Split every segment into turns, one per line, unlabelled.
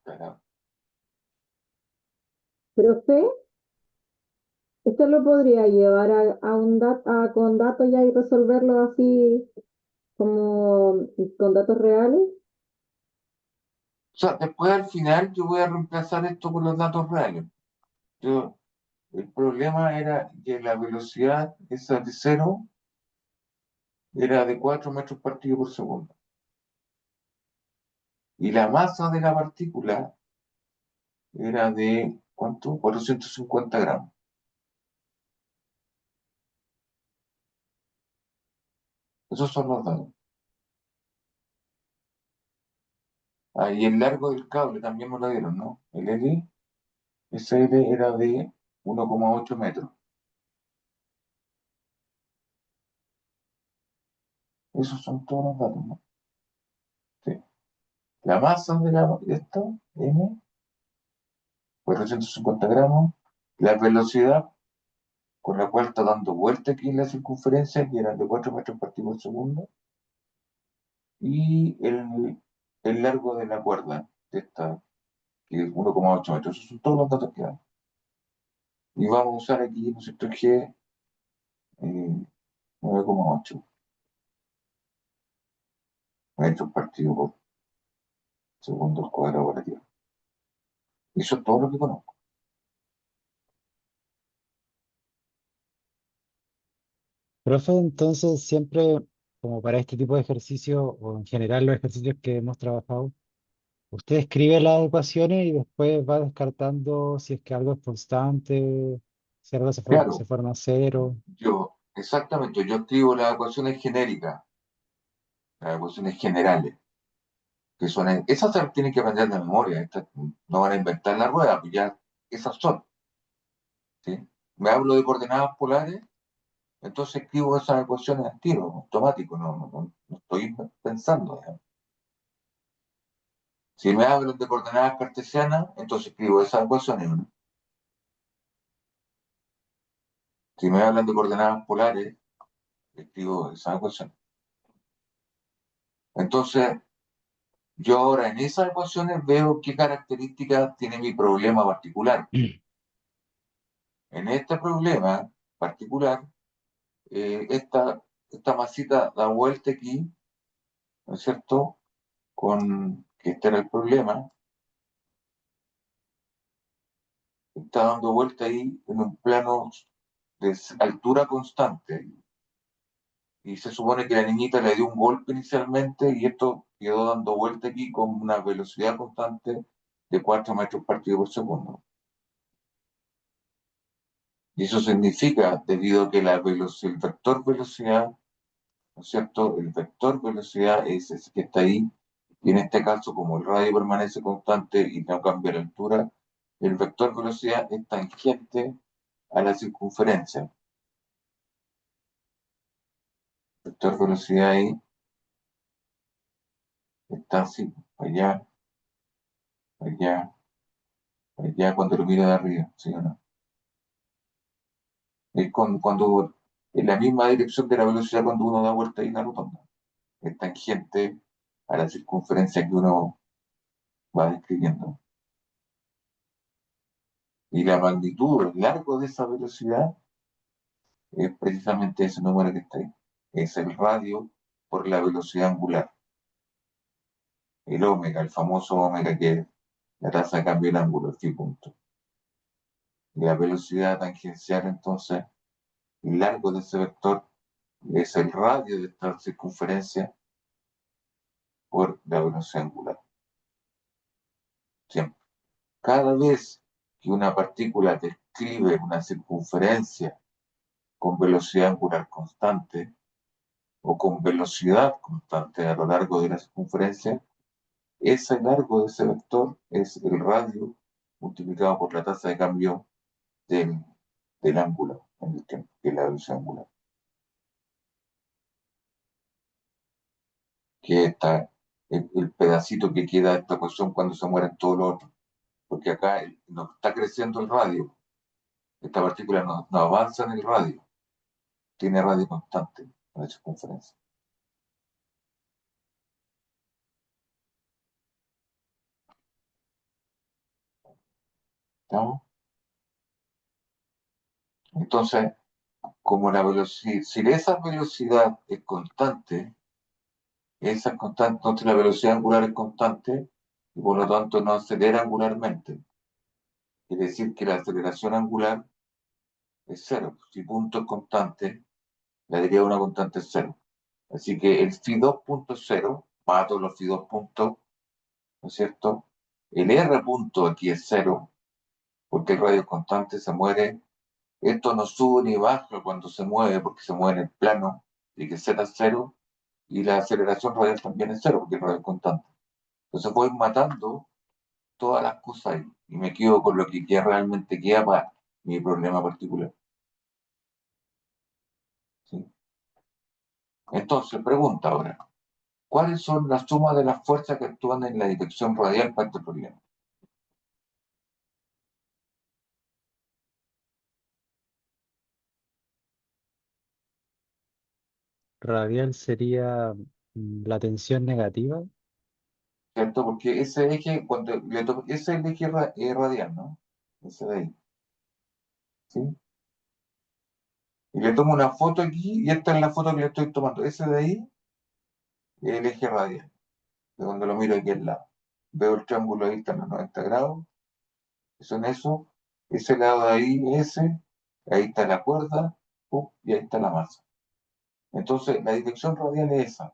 Claro.
Profe, esto lo podría llevar a con datos ya y resolverlo así como con datos reales.
O sea, después al final yo voy a reemplazar esto por los datos reales. Yo, el problema era que la velocidad esa de cero era de 4 metros partido por segundo. Y la masa de la partícula era de, ¿cuánto? 450 gramos. Esos son los datos. Ah, y el largo del cable también me lo dieron, ¿no? El L, ese L era de 1,8 metros. Esos son todos los datos, ¿no? Sí. La masa de esto, M, 450 gramos. La velocidad con la cual está dando vuelta aquí en la circunferencia, que eran de 4 metros partido por segundo. Y el largo de la cuerda, de esta, que es 1,8 metros. Esos son todos los datos que dan. Y vamos a usar aquí, ¿no es cierto? G, 9,8 metros partido por segundo al cuadrado por la Tierra. Eso es todo lo que conozco.
Profe, entonces siempre, como para este tipo de ejercicio, o en general los ejercicios que hemos trabajado, usted escribe las ecuaciones y después va descartando si es que algo es constante, si algo se
Claro,
forma cero.
exactamente, yo escribo las ecuaciones genéricas, las ecuaciones generales, que son, esas se las tienen que aprender de memoria, estas no van a inventar la rueda, pues ya esas son, ¿sí? Me hablo de coordenadas polares, entonces escribo esas ecuaciones al tiro, automático, no estoy pensando, digamos. Si me hablan de coordenadas cartesianas, entonces escribo esas ecuaciones, ¿no? Si me hablan de coordenadas polares, escribo esas ecuaciones. Entonces, yo ahora en esas ecuaciones veo qué características tiene mi problema particular. En este problema particular, esta masita da vuelta aquí, ¿no es cierto? Con que este era el problema, está dando vuelta ahí en un plano de altura constante. Y se supone que la niñita le dio un golpe inicialmente y esto quedó dando vuelta aquí con una velocidad constante de 4 metros partido por segundo. Y eso significa, debido a que el vector velocidad, ¿no es cierto? El vector velocidad es ese que está ahí, y en este caso, como el radio permanece constante y no cambia la altura, el vector velocidad es tangente a la circunferencia. El vector velocidad ahí está así, allá, allá, allá, cuando lo miro de arriba, ¿sí o no? Es cuando en la misma dirección de la velocidad cuando uno da vuelta ahí en la rotonda. Es tangente a la circunferencia que uno va describiendo. Y la magnitud, el largo de esa velocidad es precisamente ese número que está ahí. Es el radio por la velocidad angular. El ómega, el famoso ómega que es la tasa de cambio del ángulo, el phi punto. Y la velocidad tangencial, entonces, el largo de ese vector es el radio de esta circunferencia por la velocidad angular. Siempre. Cada vez que una partícula describe una circunferencia con velocidad angular constante o con velocidad constante a lo largo de la circunferencia, ese largo de ese vector es el radio multiplicado por la tasa de cambio del, del ángulo en el tiempo, que es la velocidad angular. Que está el pedacito que queda de esta ecuación cuando se mueren todos los otros. Porque acá no está creciendo el radio. Esta partícula no avanza en el radio. Tiene radio constante en la circunferencia. ¿Estamos? Entonces, como la velocidad, si esa velocidad es constante, entonces la velocidad angular es constante y por lo tanto no acelera angularmente. Quiere decir que la aceleración angular es cero. Si punto es constante, la deriva de una constante es cero. Así que el phi 2 punto es cero, más todos los phi 2 puntos, ¿no es cierto? El r punto aquí es cero, porque el radio constante se muere. Esto no sube ni baja cuando se mueve, porque se mueve en el plano, y que z es cero, y la aceleración radial también es cero, porque el radio es constante. Entonces voy matando todas las cosas ahí, y me quedo con lo que realmente queda para mi problema particular. ¿Sí? Entonces, pregunta ahora, ¿cuáles son las sumas de las fuerzas que actúan en la dirección radial para este problema?
Radial sería la tensión negativa.
¿Cierto? Porque ese eje, ese es el eje radial, ¿no? Ese de ahí, ¿sí? Y le tomo una foto aquí, y esta es la foto que le estoy tomando. Ese de ahí es el eje radial, de cuando lo miro aquí al lado. Veo el triángulo ahí, está en los 90 grados, eso en eso. Ese lado de ahí, ahí está la cuerda, y ahí está la masa. Entonces, la dirección radial es esa.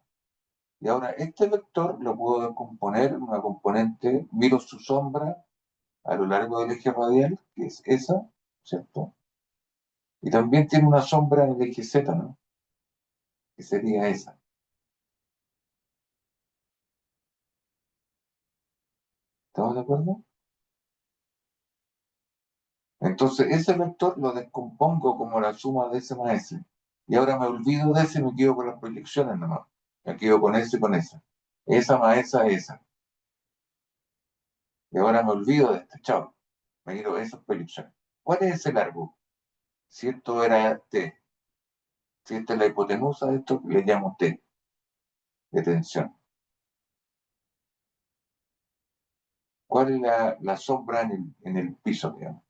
Y ahora, este vector lo puedo descomponer en una componente, miro su sombra a lo largo del eje radial, que es esa, ¿cierto? Y también tiene una sombra en el eje Z, ¿no? Que sería esa. ¿Estamos de acuerdo? Entonces, ese vector lo descompongo como la suma de ese más ese. Y ahora me olvido de ese y me quedo con las proyecciones nomás. Me quedo con ese y con esa. Esa más esa. Y ahora me olvido de este, chao. Me quedo esas proyecciones. ¿Cuál es ese largo? Si esto era T, si esta es la hipotenusa de esto, le llamo T, de tensión. ¿Cuál es la sombra en el piso, digamos?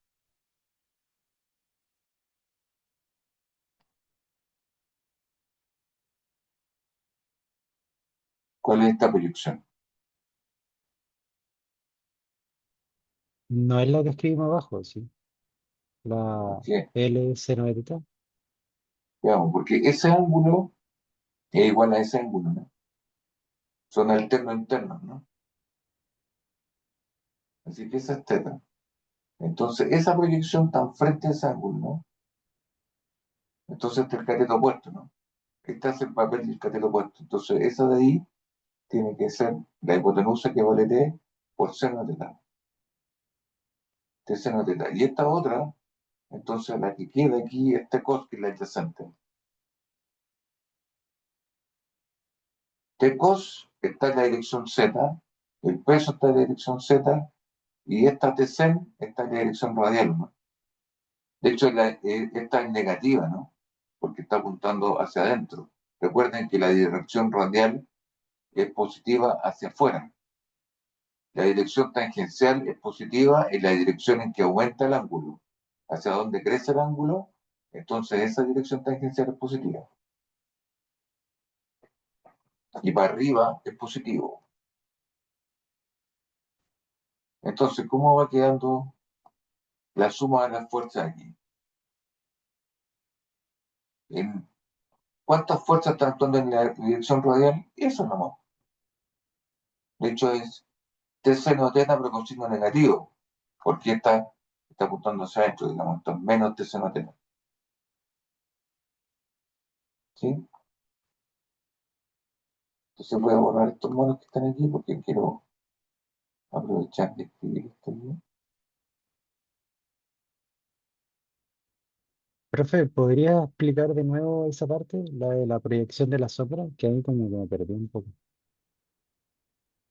¿Cuál es esta proyección?
No es la que escribimos abajo, sí. La
¿Por qué?
L seno de teta.
Digamos, porque ese ángulo es igual a ese ángulo, ¿no? Son alternos internos, ¿no? Así que esa es teta. Entonces, esa proyección está frente a ese ángulo, ¿no? Entonces, está el cateto opuesto, ¿no? Este hace el papel del cateto opuesto. Entonces, esa de ahí tiene que ser la hipotenusa que vale T por seno de teta. T seno de teta. Y esta otra, entonces la que queda aquí, este cos, que es la adyacente. T cos está en la dirección Z, el peso está en la dirección Z, y esta T sen está en la dirección radial, ¿no? De hecho, esta es negativa, ¿no? Porque está apuntando hacia adentro. Recuerden que la dirección radial es positiva hacia afuera. La dirección tangencial es positiva en la dirección en que aumenta el ángulo. Hacia donde crece el ángulo, entonces esa dirección tangencial es positiva. Y para arriba es positivo. Entonces, ¿cómo va quedando la suma de las fuerzas aquí? ¿En cuántas fuerzas están actuando en la dirección radial? Eso nomás. De hecho, es T seno teta, pero con signo negativo, porque esta está apuntando hacia adentro, digamos, entonces menos T seno teta. ¿Sí? Entonces voy a borrar estos monos que están aquí porque quiero aprovechar de escribir esto bien.
Profe, ¿podría explicar de nuevo esa parte, la de la proyección de la sombra? Que ahí como que me perdí un poco.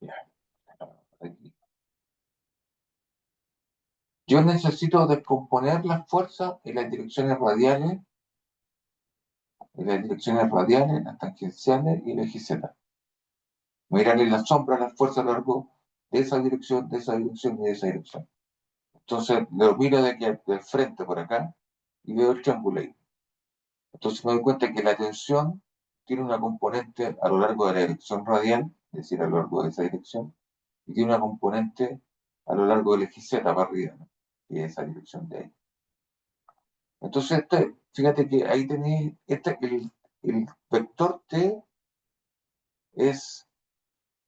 Ya, aquí. Yo necesito descomponer las fuerzas en las direcciones radiales, las tangenciales y el eje Z. Mirar en la sombra las fuerzas a lo largo de esa dirección y de esa dirección. Entonces lo miro de aquí del frente por acá y veo el triángulo ahí. Entonces me doy cuenta que la tensión tiene una componente a lo largo de la dirección radial, es decir, a lo largo de esa dirección, y tiene una componente a lo largo del eje Z para arriba, ¿no? Y esa dirección de ahí. Entonces, fíjate que ahí tenéis, el vector T es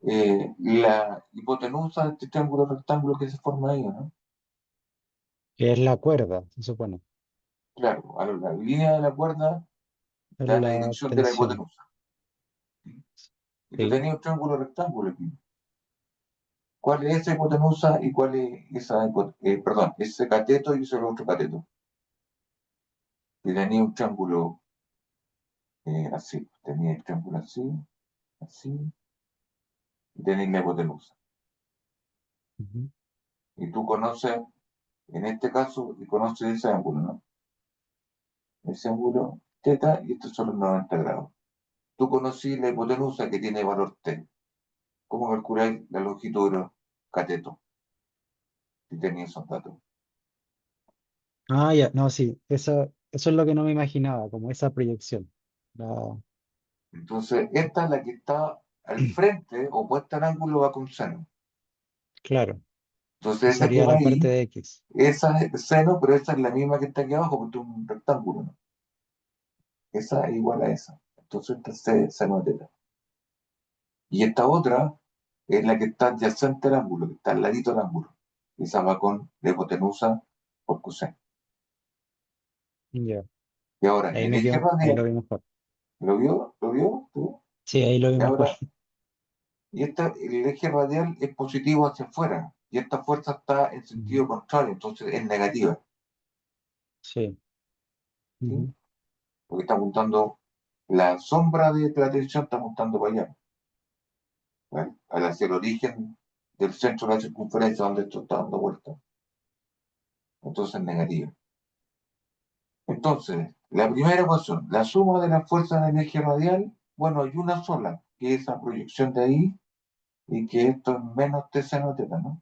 la hipotenusa de este triángulo rectángulo que se forma ahí, ¿no?
Que es la cuerda, se supone.
Claro, a la línea de la cuerda
Es
da la
la
dirección de la
tensión.
hipotenusa. Y tú
Sí.
tenías un triángulo rectángulo aquí. ¿Cuál es esa hipotenusa y cuál es perdón, ese cateto y ese otro cateto? Y tenía un triángulo así, tenía el triángulo así, así, y tenía la hipotenusa.
Ujú.
Y tú conoces, en este caso, y conoces ese ángulo, ¿no? Ese ángulo teta y estos son los 90 grados. Tú conocí la hipotenusa que tiene valor t. ¿Cómo calculáis la longitud de los catetos? Si tenéis esos datos.
Ah, ya, no, sí, eso es lo que no me imaginaba, como esa proyección. La-
Entonces, esta es la que está al frente, opuesta al ángulo va con seno.
claro,
Entonces,
esa
esa que
sería
va
la parte
ahí,
de X.
esa es seno, pero esa es la misma que está aquí abajo, porque es un rectángulo, ¿no? Esa es igual a esa. Entonces, esta es seno de teta. Y esta otra es la que está adyacente al ángulo, que está al ladito del ángulo. Esa va con la hipotenusa por coseno.
Ya,
Y ahora, en
ahí
el
me
eje
quedo, ahí
radial,
lo vi mejor.
¿lo vio? ¿Lo vio? ¿Tú?
Sí, ahí lo vi
Y
mejor.
ahora, el eje radial es positivo hacia afuera, y esta fuerza está en
Ujú.
sentido contrario, entonces es negativa,
Sí.
¿sí?
Ujú.
Porque está apuntando, la sombra de la tensión está apuntando para allá, ¿vale? Hacia el origen del centro de la circunferencia donde esto está dando vuelta. Entonces es negativa. Entonces, la primera ecuación, la suma de las fuerzas en el eje radial, bueno, hay una sola, que es esa proyección de ahí, y que esto es menos t seno teta, ¿no?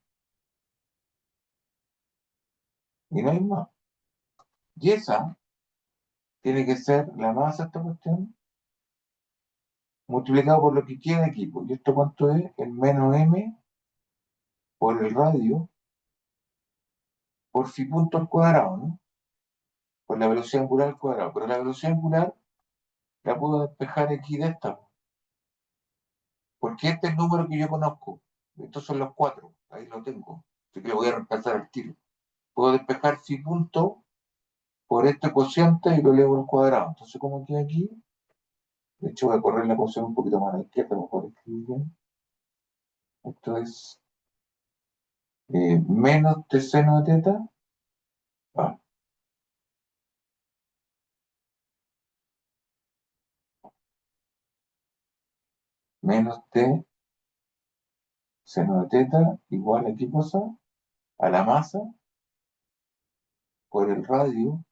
Y no hay más. Y esa tiene que ser la masa de esta cuestión multiplicado por lo que queda aquí. Pues, ¿y esto cuánto es? El menos m por el radio por phi punto al cuadrado, ¿no? Por la velocidad angular al cuadrado. Pero la velocidad angular la puedo despejar aquí de esta, porque este es el número que yo conozco. Estos son los cuatro, ahí lo tengo. Así que lo voy a reemplazar al tiro. Puedo despejar phi punto por este cociente y lo elevo al cuadrado. Entonces, ¿cómo queda aquí? De hecho, voy a correr la ecuación un poquito más a la izquierda, mejor escribir bien. Esto es menos t seno de teta, ah, menos t seno de teta igual a qué cosa? A la masa por el radio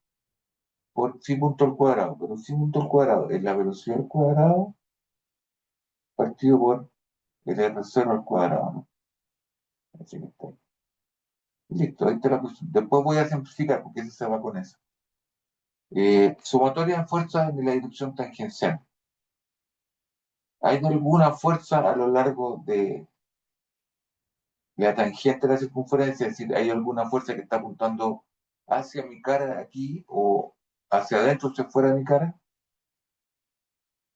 por phi punto al cuadrado. Pero phi punto al cuadrado es la velocidad al cuadrado partido por el R0 al cuadrado, ¿no? Así que está ahí. Listo, ahí está la cuestión. Después voy a simplificar porque ese se va con eso. Sumatoria de fuerzas en la dirección tangencial. ¿Hay alguna fuerza a lo largo de la tangente de la circunferencia? Es decir, ¿hay alguna fuerza que está apuntando hacia mi cara aquí o hacia adentro, hacia fuera de mi cara?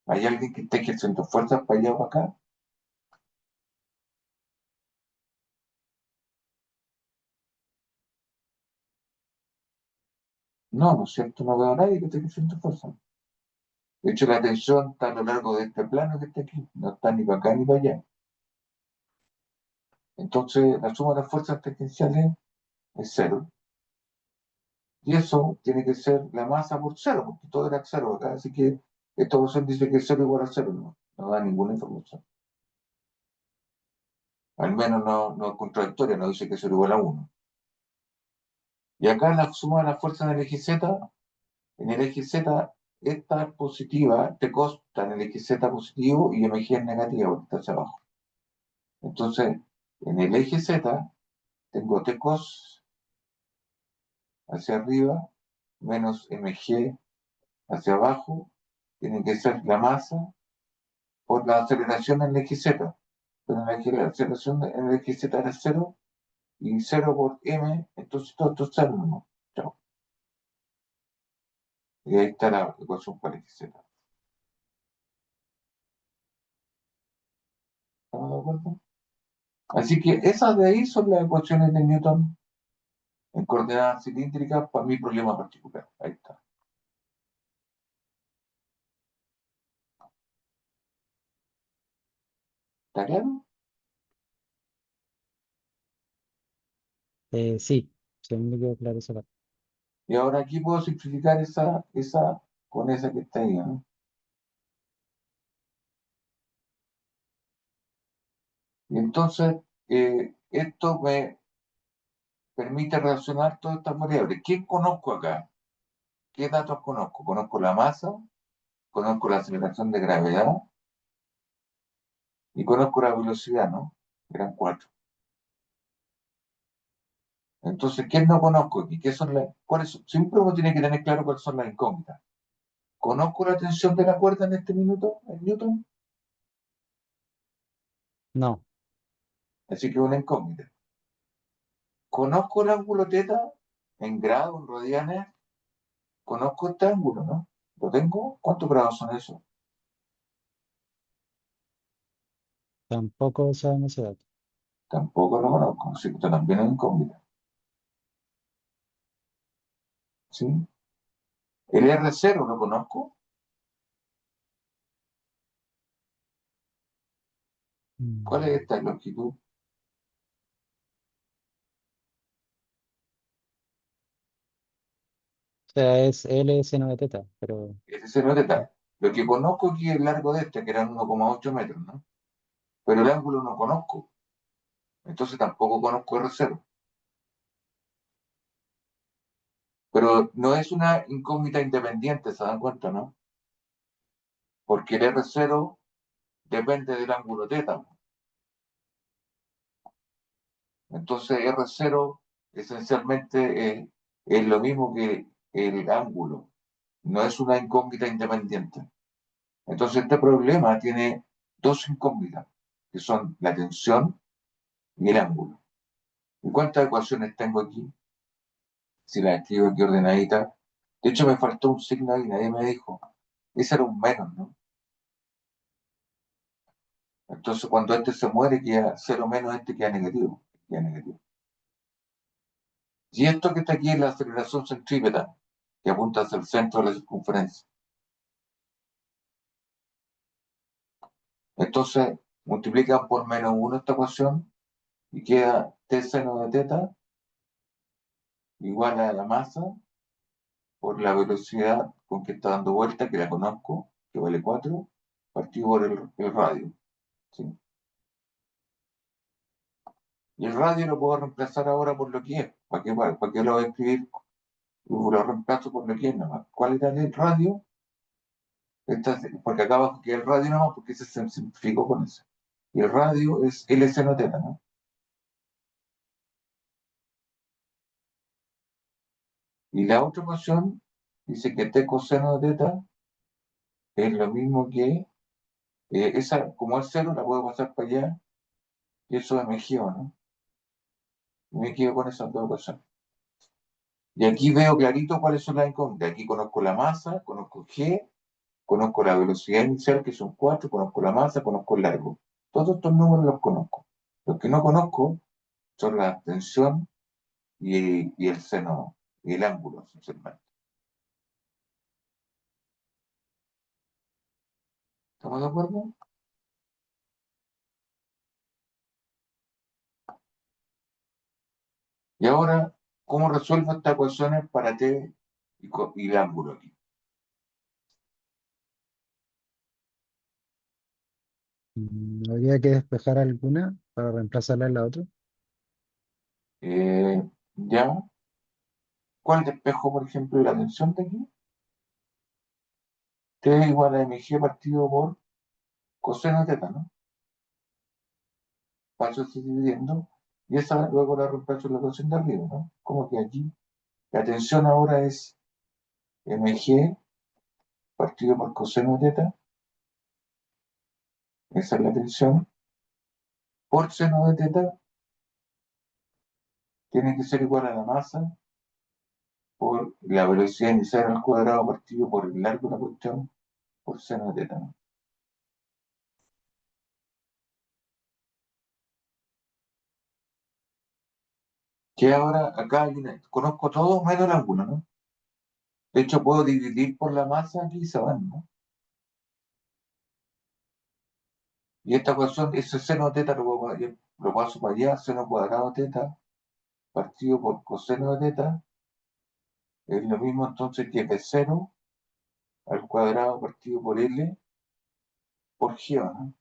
¿Hay alguien que esté ejerciendo fuerzas para allá o para acá? No, ¿no es cierto? No veo a nadie que esté ejerciendo fuerza. De hecho, la tensión está a lo largo de este plano que está aquí. No está ni para acá ni para allá. Entonces, la suma de las fuerzas tangenciales es cero. Y eso tiene que ser la masa por cero, porque todo era cero acá. Así que esta ecuación dice que es cero igual a cero, no, no da ninguna información. Al menos no es contradictoria, no dice que es cero igual a uno. Y acá la suma de las fuerzas en el eje Z, esta es positiva, te consta en el eje Z positivo y mg es negativa porque está hacia abajo. Entonces, en el eje Z tengo t cos hacia arriba menos mg hacia abajo tiene que ser la masa por la aceleración en el eje z. Pero la aceleración en el eje z era 0 y 0 por m, entonces todo esto es 0, ¿no? Chao. Y ahí está la ecuación para eje z. ¿Estamos de acuerdo? Así que esas de ahí son las ecuaciones de Newton en coordenadas cilíndricas para mi problema particular. Ahí está. ¿Está claro?
Sí, se me quedó claro esa parte.
Y ahora aquí puedo simplificar esa con esa que está ahí, ¿no? Y entonces, esto me permite relacionar todas estas variables. ¿Qué conozco acá? ¿Qué datos conozco? Conozco la masa, conozco la aceleración de gravedad y conozco la velocidad, ¿no? Eran cuatro. Entonces, ¿qué no conozco aquí? ¿Qué son cuáles siempre uno tiene que tener claro cuáles son las incógnitas. ¿Conozco la tensión de la cuerda en este minuto, en Newton?
No,
Así que es una incógnita. ¿Conozco el ángulo teta en grados, en radianes? Conozco este ángulo, ¿no? ¿Lo tengo? ¿Cuántos grados son esos?
tampoco sabemos ese dato.
Tampoco lo conozco, así que esto también es incógnita. ¿Sí? El R0 lo conozco. ¿Cuál es
Mm.
esta longitud?
O sea, es L seno de teta, pero
Ese seno de teta. Lo que conozco aquí es el largo de este, que eran 1,8 metros, ¿no? Pero el ángulo no conozco. Entonces tampoco conozco R0. Pero no es una incógnita independiente, ¿se dan cuenta, no? Porque el R0 depende del ángulo teta. Entonces R0 esencialmente es lo mismo que el ángulo. No es una incógnita independiente. Entonces este problema tiene dos incógnitas, que son la tensión y el ángulo. ¿Y cuántas ecuaciones tengo aquí? Si las escribo aquí ordenaditas. De hecho, me faltó un signo y nadie me dijo. Ese era un menos, ¿no? Entonces, cuando este se muere, queda cero menos, este queda negativo. Queda negativo. Y esto que está aquí es la aceleración centrípeta, que apunta hacia el centro de la circunferencia. Entonces, multiplican por menos 1 esta ecuación y queda t seno de teta igual a la masa por la velocidad con que está dando vuelta, que la conozco, que vale 4 partido por el radio. ¿Sí? Y el radio lo puedo reemplazar ahora por lo que es. ¿Para qué lo voy a escribir? Lo reemplazo por lo que es nomás. ¿Cuál era el radio? Porque acá abajo queda el radio nomás, porque ese se simplificó con eso. Y el radio es L seno teta, ¿no? Y la otra ecuación dice que t coseno de teta es lo mismo que esa, como es cero, la puedo pasar para allá, y eso es mg, ¿no? Y me quedo con esas dos ecuaciones. Y aquí veo clarito cuáles son las incógnitas. Aquí conozco la masa, conozco G, conozco la velocidad inicial, que son 4, conozco la masa, conozco el largo. Todos estos números los conozco. Los que no conozco son la tensión y el seno, y el ángulo, esencialmente. ¿Estamos de acuerdo? Y ahora, ¿cómo resuelvo estas ecuaciones para T y el ángulo aquí?
habría que despejar alguna para reemplazarla en la otra.
¿Ya? ¿Cuál despejo, por ejemplo, de la tensión de aquí? T igual a mg partido por coseno de teta, ¿no? Paso así dividiendo. Y esa luego la reemplazo en la ecuación de arriba, ¿no? Como que aquí. La tensión ahora es mg partido por coseno de teta, esa es la tensión, por seno de teta, tiene que ser igual a la masa por la velocidad inicial al cuadrado partido por el largo de la cuestión por seno de teta, ¿no? Que ahora acá conozco todo menos el ángulo, ¿no? De hecho, puedo dividir por la masa aquí y se van, ¿no? Y esta ecuación, ese seno de teta lo paso para allá, seno cuadrado teta partido por coseno de teta, es lo mismo entonces que B0 al cuadrado partido por L por G, ¿no?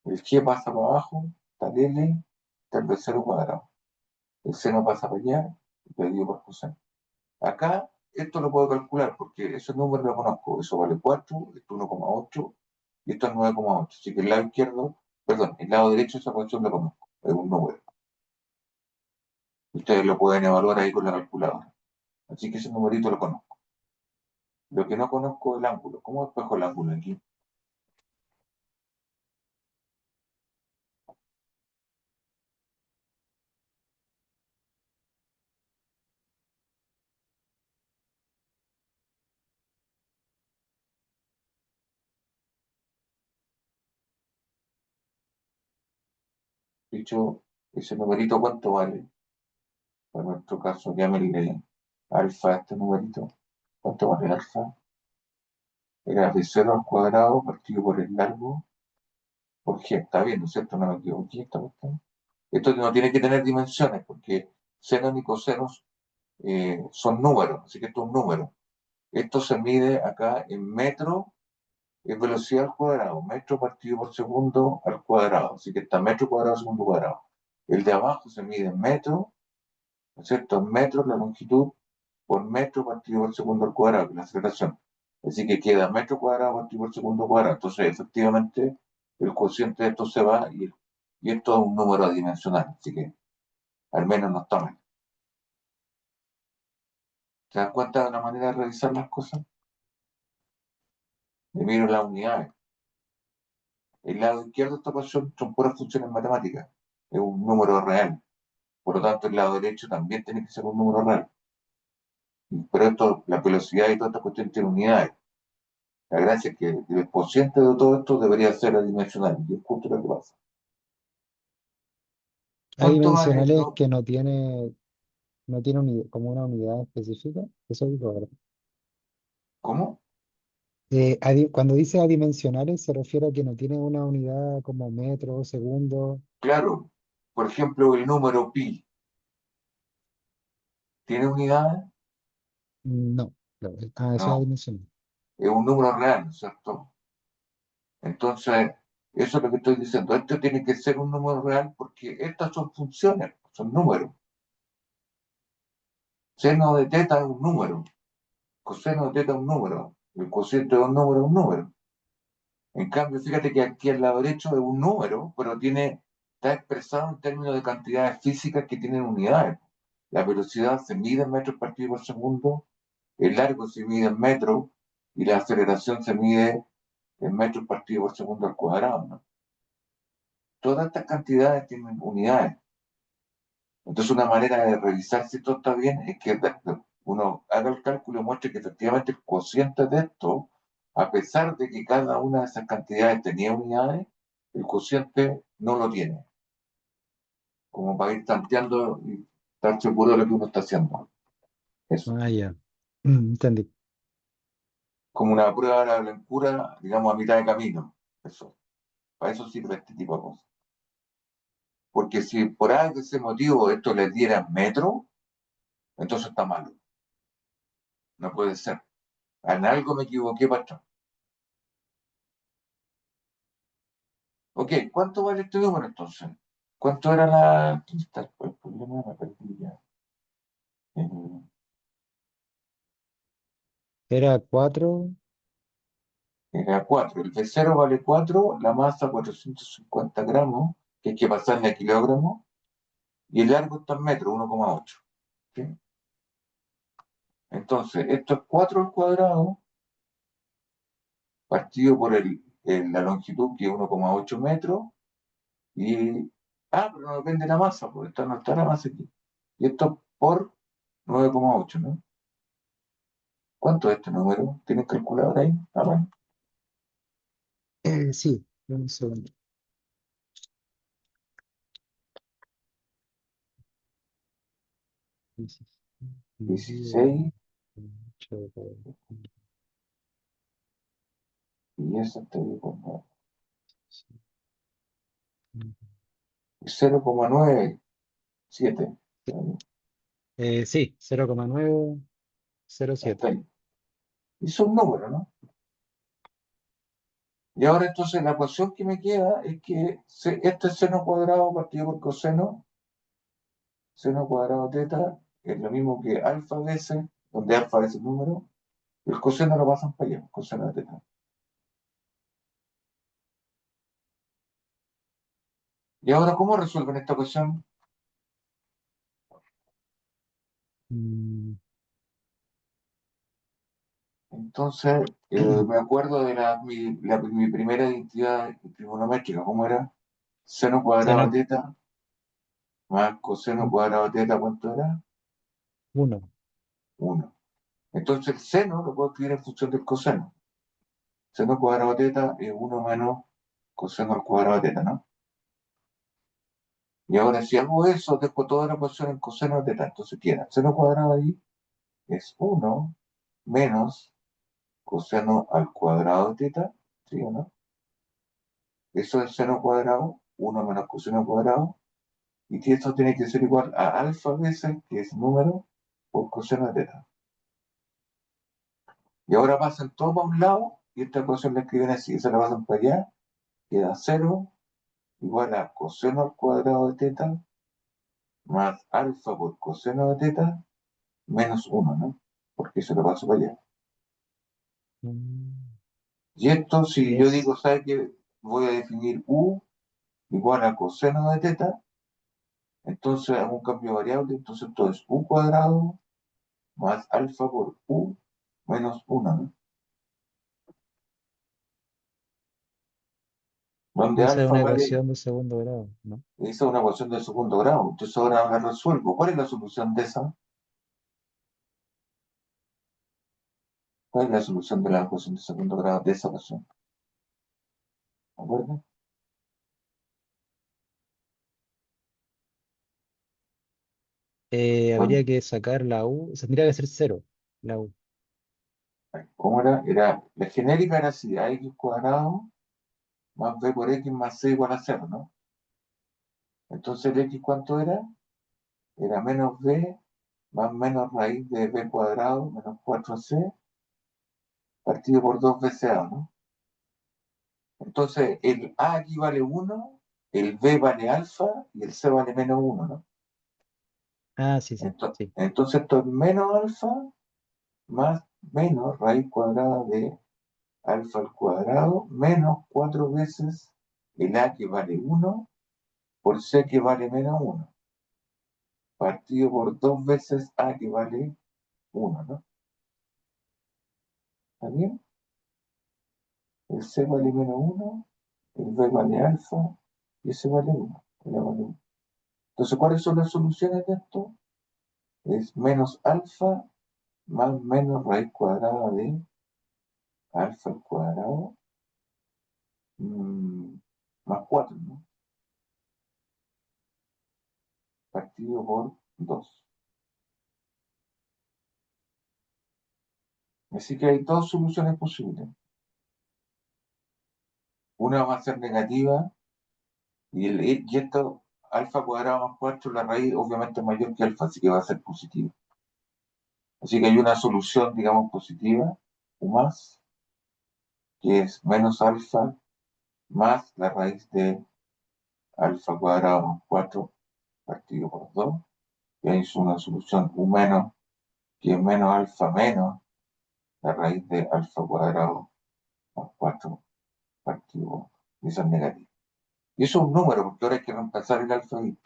El G pasa para abajo, está el L, está el B0 cuadrado. El seno pasa para allá, y dividido por coseno. Acá, esto lo puedo calcular porque ese número lo conozco. Eso vale 4, esto 1,8 y esto es 9,8. Así que el lado izquierdo, perdón, el lado derecho esa ecuación lo conozco. Es un número. Ustedes lo pueden evaluar ahí con la calculadora. Así que ese numerito lo conozco. Lo que no conozco es el ángulo. ¿Cómo despejo el ángulo aquí? Dicho, ese numerito, ¿cuánto vale? En nuestro caso, llámenle alfa a este numerito. ¿Cuánto vale alfa? Era de 0 al cuadrado partido por el largo por G. Está bien, ¿no es cierto? No me equivoqué. Esto no tiene que tener dimensiones porque senos y cosenos son números, así que esto es un número. Esto se mide acá en metro, en velocidad al cuadrado, metro partido por segundo al cuadrado, así que está metro cuadrado segundo cuadrado. El de abajo se mide en metro, ¿no es cierto? En metros la longitud por metro partido por segundo al cuadrado, que es la aceleración. Así que queda metro cuadrado partido por segundo cuadrado. Entonces, efectivamente, el cociente de esto se va y esto es un número adimensional, así que al menos no está mal. ¿Se dan cuenta de la manera de realizar las cosas? Me miro las unidades. El lado izquierdo de esta ecuación son puras funciones matemáticas. Es un número real. Por lo tanto, el lado derecho también tiene que ser un número real. Pero esto, la velocidad y toda esta cuestión tiene unidades. La gracia es que el cociente de todo esto debería ser adimensional. Y es justo lo que pasa.
Hay
¿Cuánto vale el
dimensionales
no?
que no tiene como una unidad específica. Eso digo, ¿verdad?
¿Cómo?
Cuando dice adimensionales se refiere a que no tiene una unidad como metro, segundo.
Claro. Por ejemplo, el número pi. ¿Tiene unidades?
No. Claro, eso es
No.
adimensional.
Es un número real, ¿no es cierto? Entonces, eso es lo que estoy diciendo. Esto tiene que ser un número real porque estas son funciones, son números. Seno de teta es un número, coseno de teta es un número, el cociente de un número es un número. En cambio, fíjate que aquí al lado derecho es un número, pero está expresado en términos de cantidades físicas que tienen unidades. La velocidad se mide en metros partidos por segundo, el largo se mide en metros y la aceleración se mide en metros partidos por segundo al cuadrado, ¿no? Todas estas cantidades tienen unidades. Entonces, una manera de revisar si esto está bien es que uno haga el cálculo y muestre que efectivamente el cociente de esto, a pesar de que cada una de esas cantidades tenía unidades, el cociente no lo tiene, como para ir tanteando y estar seguro de lo que uno está haciendo. Eso.
Ah, ya. Entendí.
Como una prueba de la blancura, digamos, a mitad de camino. Eso. Para eso sirve este tipo de cosas. Porque si por algo ese motivo esto le diera metro, entonces está malo. No puede ser. En algo me equivoqué, patrón. Ok, ¿cuánto vale este número entonces? ¿Cuánto era la... ¿Dónde está el problema? Me perdí ya. Eh,
Era 4.
Era 4. El B0 vale 4, la masa 450 gramos, que hay que pasarle a kilogramos, y el largo está en metros, 1,8. ¿Sí? Entonces, esto es 4 al cuadrado partido por la longitud, que es 1,8 metros, y, pero no depende de la masa, porque no está la masa aquí. Y esto por 9,8, ¿no? ¿Cuánto es este número? ¿Tienes calculador ahí? Bueno.
Sí, un segundo.
16, y eso está ahí por 9. 0,97.
Sí, 0,907.
Está ahí. Y son números, ¿no? Y ahora entonces la ecuación que me queda es que este seno cuadrado partido por coseno, seno cuadrado teta, es lo mismo que alfa veces, donde alfa es el número, el coseno lo pasan para allá, coseno de teta. Y ahora, ¿cómo resuelven esta ecuación?
Mm,
Entonces, me acuerdo de mi primera identidad trigonométrica, ¿cómo era? Seno cuadrado
Seno
de teta más coseno cuadrado de teta, ¿cuánto era?
1.
1. Entonces el seno lo puedo escribir en función del coseno. Seno cuadrado de teta es 1 menos coseno al cuadrado de teta, ¿no? Y ahora si hago eso, dejo toda la ecuación en coseno de teta. Entonces queda seno cuadrado ahí es 1 menos coseno al cuadrado de teta, ¿sí o no? Eso es seno cuadrado, 1 menos coseno cuadrado, y que esto tiene que ser igual a alfa veces, que es número, por coseno de teta. Y ahora pasan todo para un lado, y esta ecuación la escriben así, esa la pasan para allá, queda 0 igual a coseno al cuadrado de teta más alfa por coseno de teta menos 1, ¿no? Porque se lo paso para allá. Y esto, si yo digo,
Es,
¿sabes qué? Voy a definir u igual a coseno de teta, entonces hago un cambio de variable, entonces esto es u cuadrado más alfa por u menos 1, ¿no? Donde
esa es
alfa
una
vale,
ecuación de segundo grado, ¿no?
esa es una ecuación de segundo grado, entonces ahora la resuelvo. ¿Cuál es la solución de esa? ¿Cuál es la solución de la ecuación de segundo grado de esa ecuación? ¿De acuerdo?
Habría que sacar la U, se tendría que ser 0, la U.
¿Cómo era? La genérica era así, ax cuadrado más b por x más c igual a 0, ¿no? Entonces el x, ¿cuánto era? Era menos b más menos raíz de b cuadrado menos 4c partido por 2 veces a, ¿no? Entonces el a aquí vale 1, el b vale alfa y el c vale menos 1, ¿no?
Ah, sí, sí,
Entonces,
sí.
entonces esto es menos alfa más menos raíz cuadrada de alfa al cuadrado menos 4 veces el a que vale 1 por c que vale menos 1, partido por 2 veces a que vale 1, ¿no? ¿Está bien? El c vale menos 1, el b vale alfa y ese vale 1. Entonces, ¿cuáles son las soluciones de esto? Es menos alfa más menos raíz cuadrada de alfa al cuadrado más 4, ¿no? Partido por 2. Así que hay dos soluciones posibles. Una va a ser negativa y esto, alfa cuadrado más 4, la raíz obviamente es mayor que alfa, así que va a ser positivo. Así que hay una solución, digamos, positiva, o más, que es menos alfa más la raíz de alfa cuadrado más 4 partido por 2. Y hay una solución u menos, que es menos alfa menos la raíz de alfa cuadrado más 4 partido por 2. Y eso es negativo. Y eso es un número, porque ahora hay que reemplazar el alfa ahí,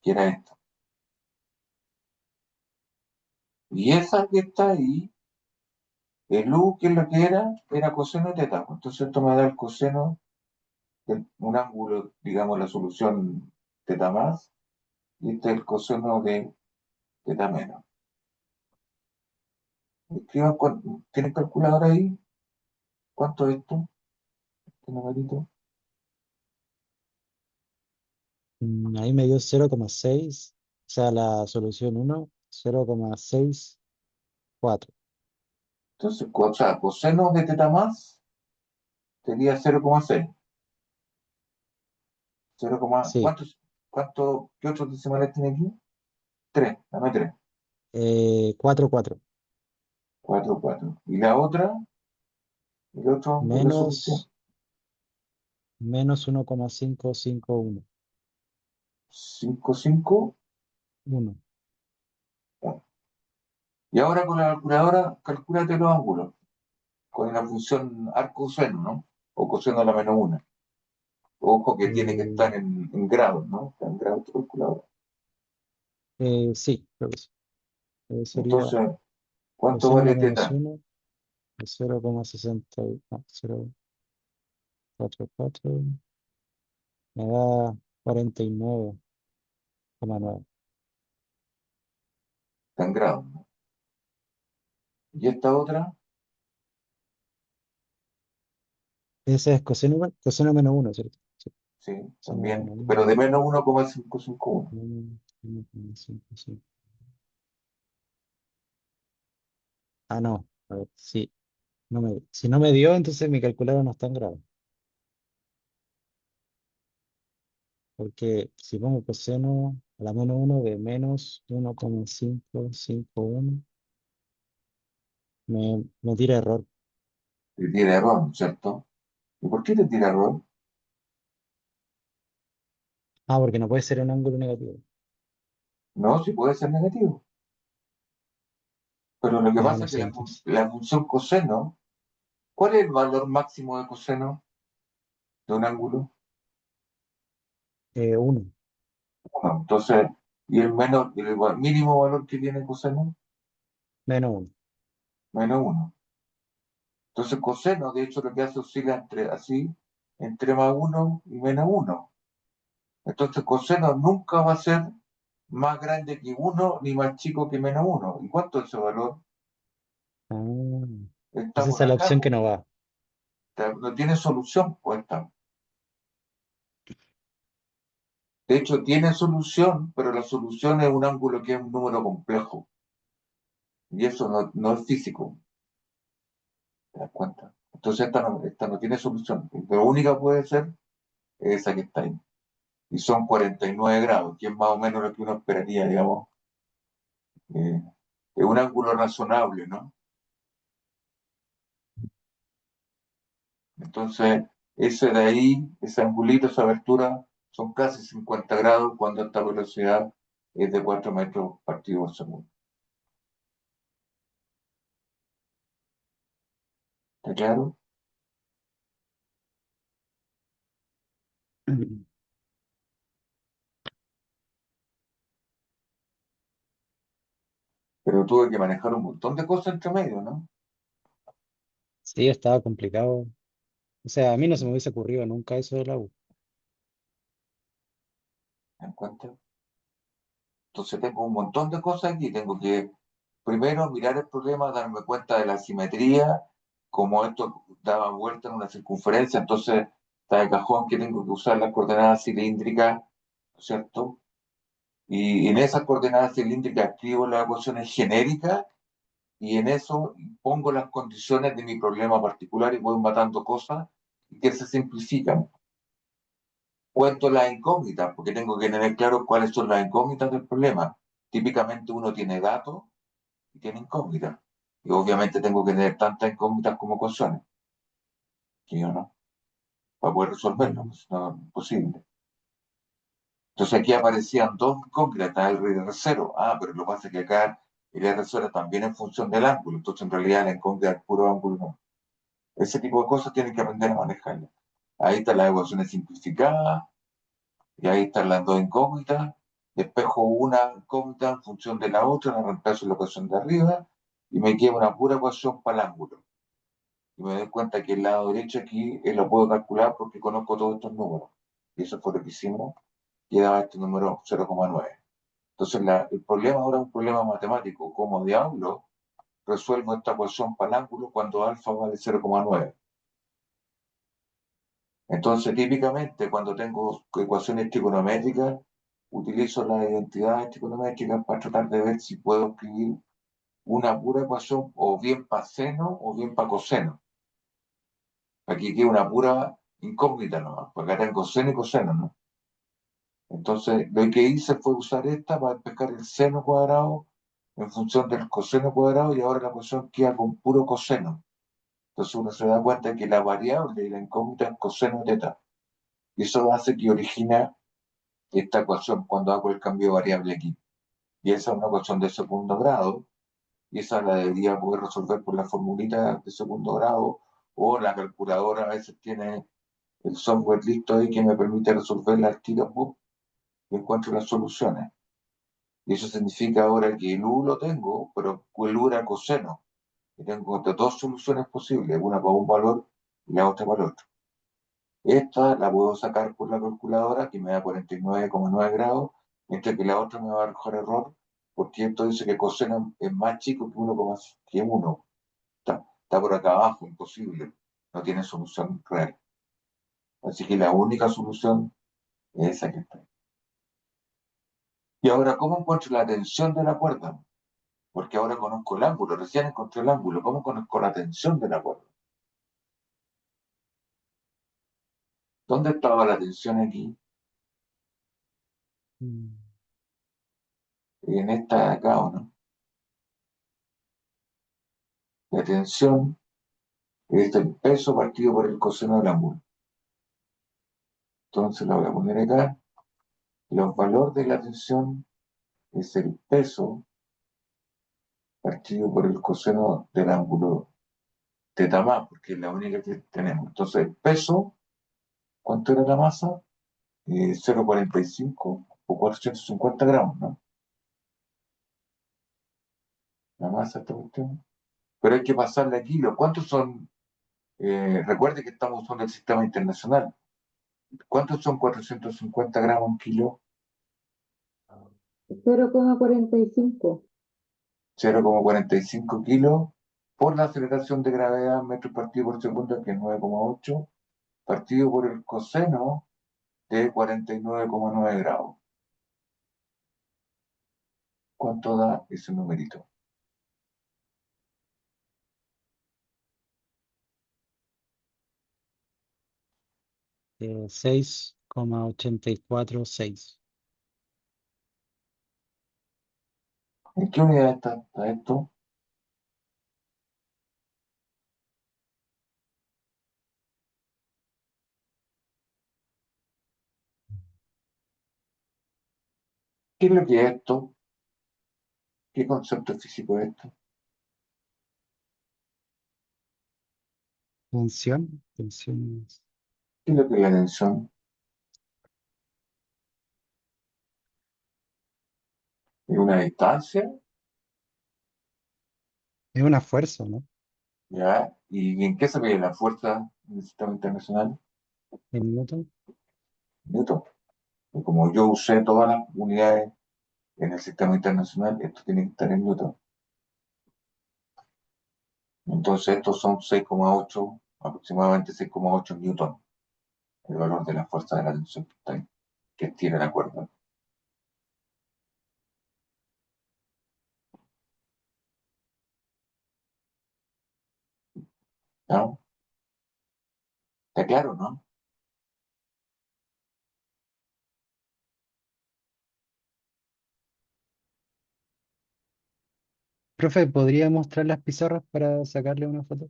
que era esto. Y esa que está ahí, el U, que es lo que era coseno de teta. Entonces esto me da el coseno de un ángulo, digamos, la solución teta más, y este es el coseno de teta menos. Escriban, ¿tienen calculadora ahí? ¿Cuánto es esto? ¿Este numerito?
Ahí me dio 0,6, o sea, la solución 1, 0,64.
Entonces, o sea, coseno de teta más sería 0,6. 0,
Sí,
¿cuánto, qué otros decimales tiene aquí? 3, dame 3.
4, 4.
4, 4. ¿Y la otra? ¿El otro de la solución?
Menos, menos 1,551.
5, 5.
1.
Y ahora con la calculadora, calcúlate los ángulos con la función arco-seno, ¿no? O coseno a la menos 1. Ojo que tiene que estar en grados, ¿no? Está en grados tu calculadora.
Sí, creo que sí. Sería
Entonces, ¿cuánto
coseno a la
vale
menos
teta?
1 de 0,60, no, 0,44, me da 49,9.
Está en grados, ¿no? Y esta otra,
Ese es coseno menos 1, ¿cierto? Sí,
sí,
coseno
también,
menos
pero de
1,
menos 1,551.
1,55. Ah, no, a ver, sí. Si no me dio, entonces mi calculadora no está en grado. Porque si pongo coseno a la menos 1 de menos 1,551, me tira error.
Te tira error, ¿cierto? ¿Y por qué te tira error?
Ah, porque no puede ser un ángulo negativo.
No, si puede ser negativo. Pero lo que
Ya
pasa
no
es que
sé, entonces.
la función coseno, ¿cuál es el valor máximo de coseno de un ángulo?
1,
1. Entonces, ¿y el menor, mínimo valor que tiene coseno?
menos 1.
Menos 1. Entonces, coseno, de hecho, lo que hace oscila entre así, entre más 1 y menos 1. Entonces, coseno nunca va a ser más grande que 1 ni más chico que menos 1. ¿Y cuánto es ese valor?
Ah,
Está
esa
por
es la
acá,
opción que
pues.
no va.
No tiene solución, pues está. De hecho, tiene solución, pero la solución es un ángulo que es un número complejo. Y eso no es físico, ¿te das cuenta? Entonces esta no tiene solución. Lo única puede ser es esa que está ahí. Y son 49 grados, que es más o menos lo que uno esperaría, digamos. Eh, es un ángulo razonable, ¿no? Entonces, ese de ahí, ese angulito, esa abertura, son casi 50 grados cuando esta velocidad es de 4 metros partido por segundo. ¿Está claro? Pero tuve que manejar un montón de cosas entre medio, ¿no?
Sí, estaba complicado. O sea, a mí no se me hubiese ocurrido nunca eso de la U.
¿Me das cuenta? Entonces tengo un montón de cosas aquí. Tengo que primero mirar el problema, darme cuenta de la simetría, como esto daba vuelta en una circunferencia, entonces está de cajón que tengo que usar las coordenadas cilíndricas, ¿no es cierto? Y en esas coordenadas cilíndricas escribo las ecuaciones genéricas y en eso pongo las condiciones de mi problema particular y voy matando cosas que se simplifican. Cuento las incógnitas, porque tengo que tener claro cuáles son las incógnitas del problema. Típicamente uno tiene datos y tiene incógnitas. Y obviamente tengo que tener tantas incógnitas como ecuaciones, ¿sí o no? Para poder resolverlo,
Mm.
pues no es imposible. Entonces aquí aparecían dos incógnitas, el R0. Ah, pero lo que pasa es que acá el R0 también en función del ángulo, entonces en realidad la incógnita es puro ángulo, no. Ese tipo de cosas tienen que aprender a manejarlas. Ahí están las ecuaciones simplificadas, y ahí están las dos incógnitas, despejo una incógnita en función de la otra, la reemplazo en la ecuación de arriba y me queda una pura ecuación para el ángulo. Y me doy cuenta que el lado derecho aquí lo puedo calcular porque conozco todos estos números. Y eso fue lo que hicimos, y daba este número 0,9. Entonces el problema ahora es un problema matemático. ¿Cómo diablo resuelvo esta ecuación para el ángulo cuando alfa vale 0,9? Entonces, típicamente, cuando tengo ecuaciones trigonométricas, utilizo las identidades trigonométricas para tratar de ver si puedo escribir una pura ecuación o bien para seno o bien para coseno. Aquí queda una pura incógnita nomás, porque acá tengo seno y coseno, ¿no? Entonces, lo que hice fue usar esta para pescar el seno cuadrado en función del coseno cuadrado y ahora la ecuación queda con puro coseno. Entonces uno se da cuenta que la variable y la incógnita es coseno teta. Y eso hace que origina esta ecuación cuando hago el cambio de variable aquí. Y esa es una ecuación de segundo grado, y esa la debería poder resolver por la formulita de segundo grado, o la calculadora a veces tiene el software listo ahí que me permite resolverla al tiro y encuentro las soluciones. Y eso significa ahora que el U lo tengo, pero el U era coseno. Y tengo dos soluciones posibles, una para un valor y la otra para el otro. Esta la puedo sacar por la calculadora que me da 49,9 grados, mientras que la otra me va a arrojar error, porque esto dice que coseno es más chico que 1, que 1. Está por acá abajo, imposible. No tiene solución real. Así que la única solución es esa que está. Y ahora, ¿cómo encuentro la tensión de la cuerda? Porque ahora conozco el ángulo, recién encontré el ángulo. ¿Cómo conozco la tensión de la cuerda? ¿Dónde estaba la tensión aquí?
Mm.
En esta de acá, ¿o no? La tensión es el peso partido por el coseno del ángulo. Entonces la voy a poner acá. Los valores de la tensión es el peso partido por el coseno del ángulo teta más, porque es la única que tenemos. Entonces el peso, ¿cuánto era la masa? 0,45 o 450 gramos, ¿no? La masa de esta cuestión. Pero hay que pasarle a kilos. ¿Cuántos son? Recuerde que estamos usando el sistema internacional. ¿Cuántos son 450 gramos en kilo?
0,45.
0,45 kilos por la aceleración de gravedad en metros partido por segundo, que es 9,8, partido por el coseno de 49,9 grados. ¿Cuánto da ese numerito?
6,846.
¿En qué unidad está esto? ¿Qué es lo que es esto? ¿Qué concepto físico es esto?
Tensión.
¿Qué es lo que es la tensión? ¿Es una distancia?
Es una fuerza, ¿no?
¿Ya? ¿Y en qué se ve la fuerza en el sistema internacional?
En Newton.
Newton. Y como yo usé todas las unidades en el sistema internacional, esto tiene que estar en Newton. Entonces estos son 6,8, aproximadamente 6,8 Newton, el valor de la fuerza de la tensión que tiene la cuerda. ¿No? ¿Está claro, no?
Profe, ¿podría mostrar las pizarras para sacarle una foto?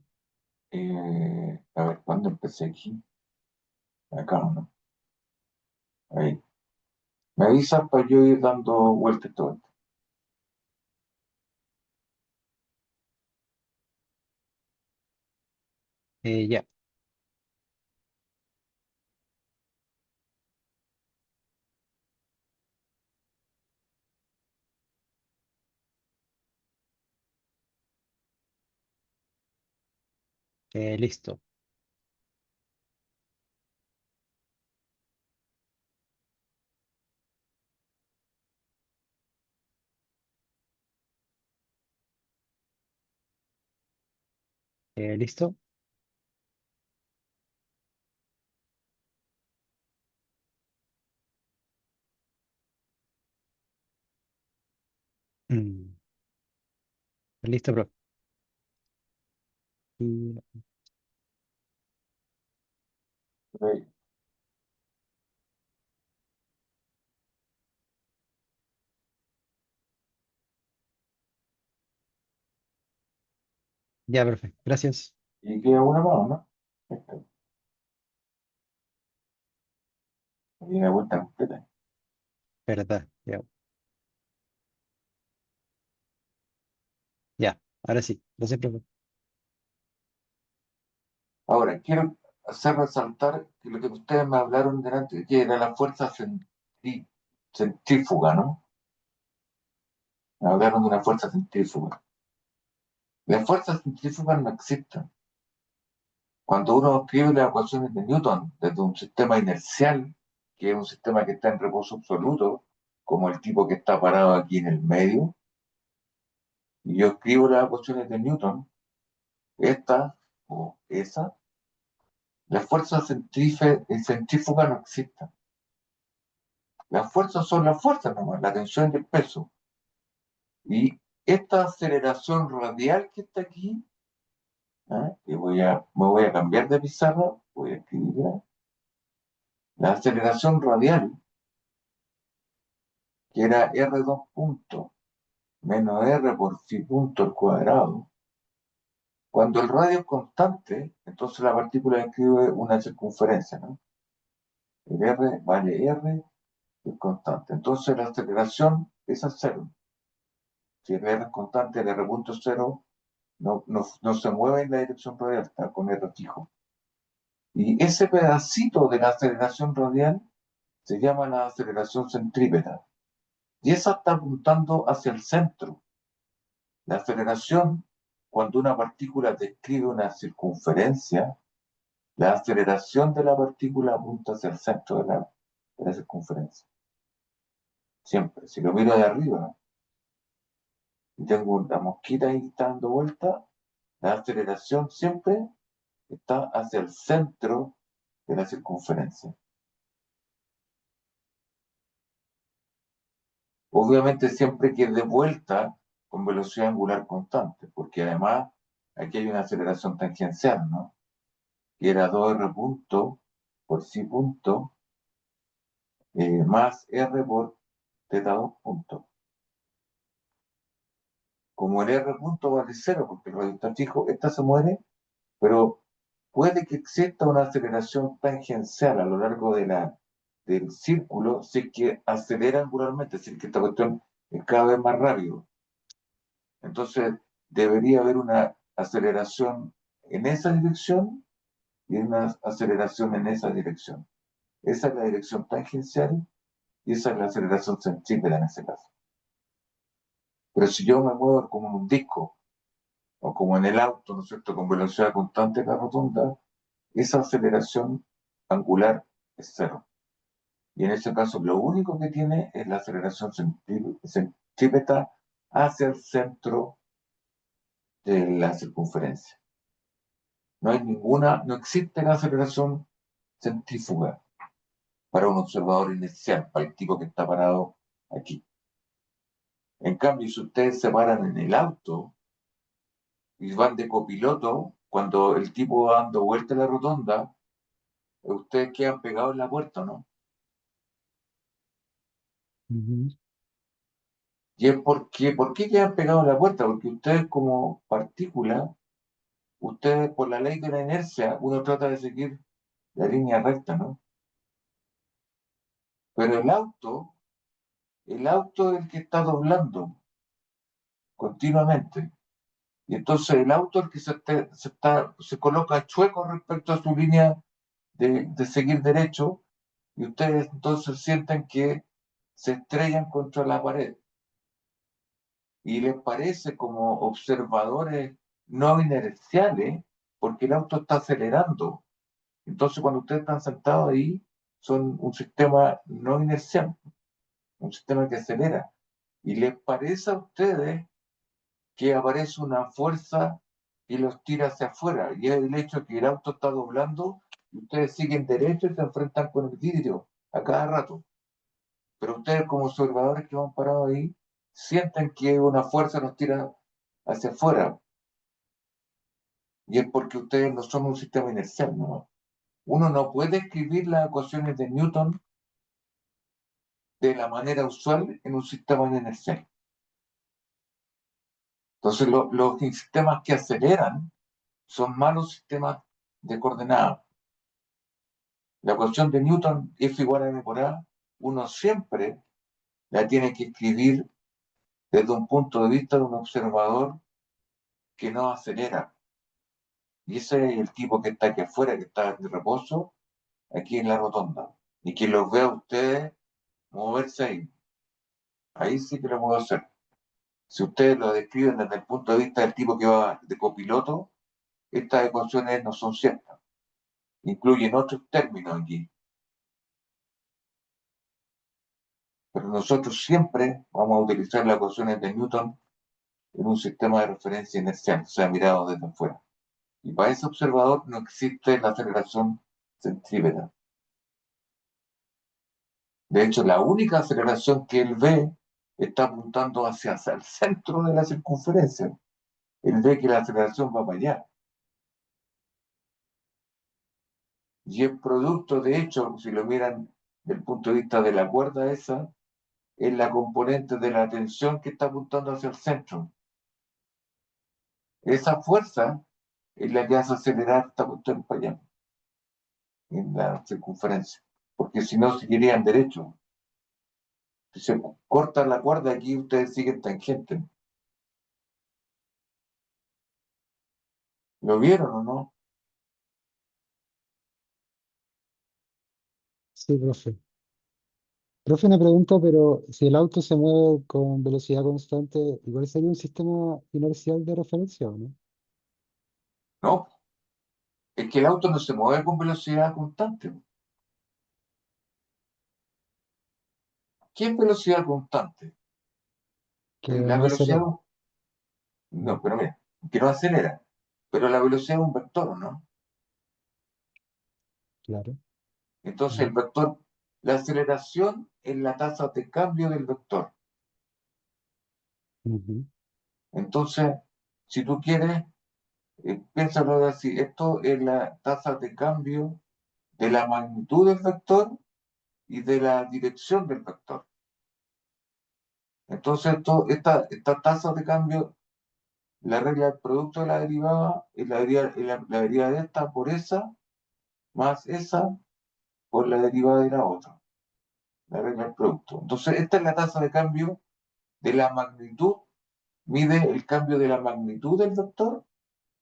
A ver, ¿cuándo empecé aquí? Acá, ¿no? Ahí. Me avisas para yo ir dando vueltas todo esto.
Ya. Listo. ¿Listo? Mm, Listo, profe. Y-
Ok.
Ya, profe. Gracias.
Y queda una más, ¿no? Esta. Y una vuelta completa.
Verdad. Ya. Ya. Ahora sí. Gracias, profe.
Ahora, quiero hacer resaltar que lo que ustedes me hablaron delante, que era la fuerza centrífuga, ¿no? Me hablaron de una fuerza centrífuga. Las fuerzas centrífugas no existen. Cuando uno escribe las ecuaciones de Newton desde un sistema inercial, que es un sistema que está en reposo absoluto, como el tipo que está parado aquí en el medio, y yo escribo las ecuaciones de Newton, esta o esa, las fuerzas centrífugas no existen. Las fuerzas son las fuerzas nomás, la tensión y el peso. Y esta aceleración radial que está aquí, ¿ah? Que me voy a cambiar de pizarra, voy a escribirla. La aceleración radial, que era R2 punto menos R por phi punto al cuadrado. Cuando el radio es constante, entonces la partícula describe una circunferencia, ¿no? El R vale R, es constante. Entonces la aceleración es a cero. Si el R es constante, el R punto es cero, no se mueve en la dirección radial, está con R fijo. Y ese pedacito de la aceleración radial se llama la aceleración centrípeta. Y esa está apuntando hacia el centro. La aceleración, cuando una partícula describe una circunferencia, la aceleración de la partícula apunta hacia el centro de la circunferencia. Siempre. Si lo miro de arriba y tengo una mosquita ahí que está dando vuelta, la aceleración siempre está hacia el centro de la circunferencia. Obviamente siempre que de vuelta con velocidad angular constante, porque además aquí hay una aceleración tangencial, ¿no? Que era 2r punto por psi punto más r por teta 2 punto. Como el r punto vale cero, porque el radio está fijo, esta se muere, pero puede que exista una aceleración tangencial a lo largo del círculo si es que acelera angularmente, si es que esta cuestión es cada vez más rápido. Entonces, debería haber una aceleración en esa dirección y una aceleración en esa dirección. Esa es la dirección tangencial y esa es la aceleración centrípeta en ese caso. Pero si yo me muevo como en un disco o como en el auto, ¿no es cierto?, con velocidad constante en la rotonda, esa aceleración angular es cero. Y en ese caso, lo único que tiene es la aceleración centrípeta hacia el centro de la circunferencia. No existe la aceleración centrífuga para un observador inercial, para el tipo que está parado aquí. En cambio, si ustedes se paran en el auto y van de copiloto, cuando el tipo va dando vuelta a la rotonda, ustedes quedan pegados en la puerta, ¿no?
Ujú.
Y es ¿por qué quedan pegados en la puerta? Porque ustedes como partícula, ustedes por la ley de la inercia, uno trata de seguir la línea recta, ¿no? Pero el auto es el que está doblando continuamente. Y entonces el auto es el que se coloca chueco respecto a su línea de seguir derecho, y ustedes entonces sienten que se estrellan contra la pared. Y les parece como observadores no inerciales porque el auto está acelerando. Entonces, cuando ustedes están sentados ahí, son un sistema no inercial, un sistema que acelera. Y les parece a ustedes que aparece una fuerza y los tira hacia afuera. Y es el hecho que el auto está doblando y ustedes siguen derecho y se enfrentan con el vidrio a cada rato. Pero ustedes como observadores que van parados ahí, sienten que una fuerza los tira hacia afuera. Y es porque ustedes no son un sistema inercial, ¿no? Uno no puede escribir las ecuaciones de Newton de la manera usual en un sistema inercial. Entonces, los sistemas que aceleran son malos sistemas de coordenadas. La ecuación de Newton, F igual a m por A, uno siempre la tiene que escribir desde un punto de vista de un observador que no acelera. Y ese es el tipo que está aquí afuera, que está de reposo, aquí en la rotonda. Y que los vea a ustedes moverse ahí. Ahí sí que lo puedo hacer. Si ustedes lo describen desde el punto de vista del tipo que va de copiloto, estas ecuaciones no son ciertas. Incluyen otros términos aquí. Pero nosotros siempre vamos a utilizar las ecuaciones de Newton en un sistema de referencia inercial, o sea, mirado desde afuera. Y para ese observador no existe la aceleración centrípeta. De hecho, la única aceleración que él ve está apuntando hacia el centro de la circunferencia. Él ve que la aceleración va para allá. Y el producto, de hecho, si lo miran desde el punto de vista de la cuerda esa, es la componente de la tensión que está apuntando hacia el centro. Esa fuerza es la que hace acelerar esta cuestión para allá, en la circunferencia. Porque si no, seguirían derecho. Si se corta la cuerda, aquí ustedes siguen tangente. ¿Lo vieron o no?
Sí, profe. Profe, una pregunta, pero si el auto se mueve con velocidad constante, igual sería un sistema inercial de referencia, ¿o no?
No, es que el auto no se mueve con velocidad constante. ¿Qué es velocidad constante?
Que
La
no
velocidad,
acelera. Mm,
no, pero mira, que no acelera. Pero la velocidad es un vector, ¿no?
claro.
Entonces el
Mm,
vector, la aceleración es la tasa de cambio del vector.
ujú,
Entonces, si tú quieres, piénsalo así, esto es la tasa de cambio de la magnitud del vector y de la dirección del vector. Entonces, esta tasa de cambio, la regla del producto de la derivada, es la derivada de esta por esa, más esa por la derivada de la otra, la regla del producto. Entonces, esta es la tasa de cambio de la magnitud, mide el cambio de la magnitud del vector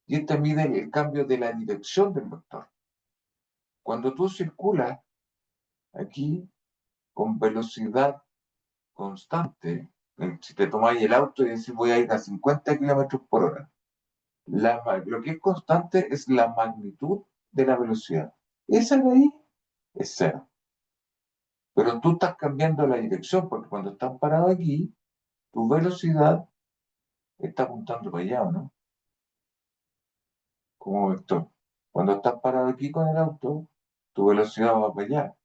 y esta mide el cambio de la dirección del vector. Cuando tú circulas aquí con velocidad constante, si te tomáis el auto y decís voy a ir a 50 kilómetros por hora, lo que es constante es la magnitud de la velocidad. Esa de ahí es cero. Pero tú estás cambiando la dirección porque cuando estás parado aquí, tu velocidad está apuntando para allá, ¿o no? Como vector. Cuando estás parado aquí con el auto, tu velocidad va para allá.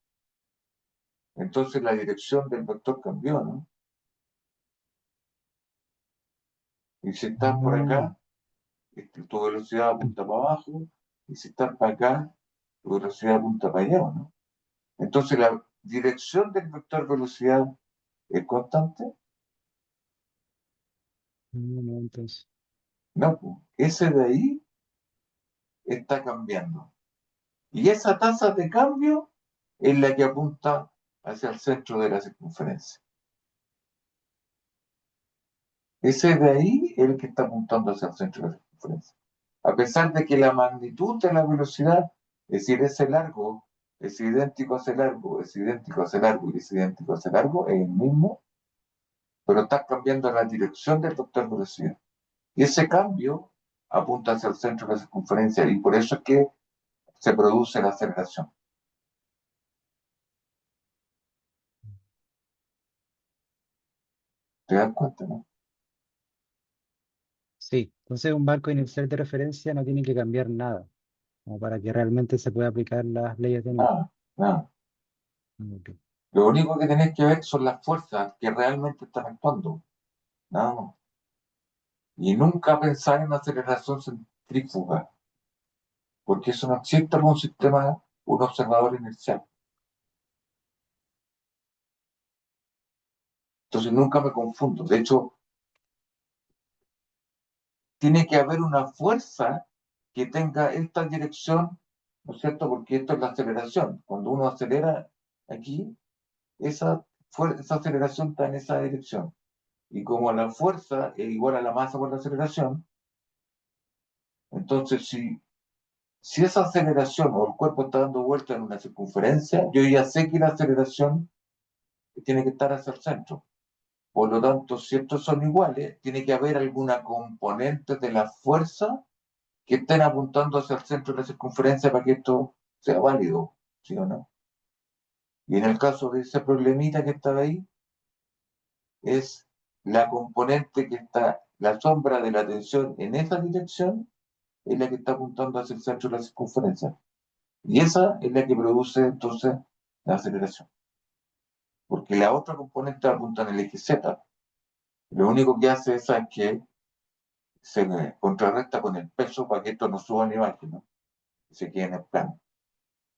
Entonces la dirección del vector cambió, ¿no? Y si estás por
ah,
acá, tu velocidad apunta para abajo, y si estás para acá, tu velocidad apunta para allá, ¿no? Entonces la dirección del vector velocidad es constante.
no, entonces.
No, pues, ese de ahí está cambiando. Y esa tasa de cambio es la que apunta hacia el centro de la circunferencia. Ese de ahí es el que está apuntando hacia el centro de la circunferencia. A pesar de que la magnitud de la velocidad, es decir, ese largo, es idéntico a ese largo, es idéntico a ese largo y es idéntico a ese largo, es el mismo, pero está cambiando la dirección del vector velocidad. Y ese cambio apunta hacia el centro de la circunferencia y por eso es que se produce la aceleración. ¿Te das cuenta, no?
Sí, entonces un marco inicial de referencia no tiene que cambiar nada, como para que realmente se pueda aplicar las leyes de Newton.
Nada, nada.
Ok.
Lo único que tenés que ver son las fuerzas que realmente están actuando. Nada más. Y nunca pensar en aceleración centrífuga, porque eso no existe para un sistema, un observador inercial. Entonces nunca me confundo. De hecho, tiene que haber una fuerza que tenga esta dirección, ¿no es cierto? Porque esto es la aceleración. Cuando uno acelera aquí, esa aceleración está en esa dirección. Y como la fuerza es igual a la masa por la aceleración, entonces si esa aceleración o el cuerpo está dando vuelta en una circunferencia, yo ya sé que la aceleración tiene que estar hacia el centro. Por lo tanto, si estos son iguales, tiene que haber alguna componente de la fuerza que estén apuntando hacia el centro de la circunferencia para que esto sea válido, ¿sí o no? Y en el caso de ese problemita que estaba ahí, es la componente que está, la sombra de la tensión en esa dirección, es la que está apuntando hacia el centro de la circunferencia. Y esa es la que produce entonces la aceleración. Porque la otra componente apunta en el eje Z. Lo único que hace esa es que se contrarresta con el peso para que esto no suba ni baje, ¿no? Y se quede en el plano.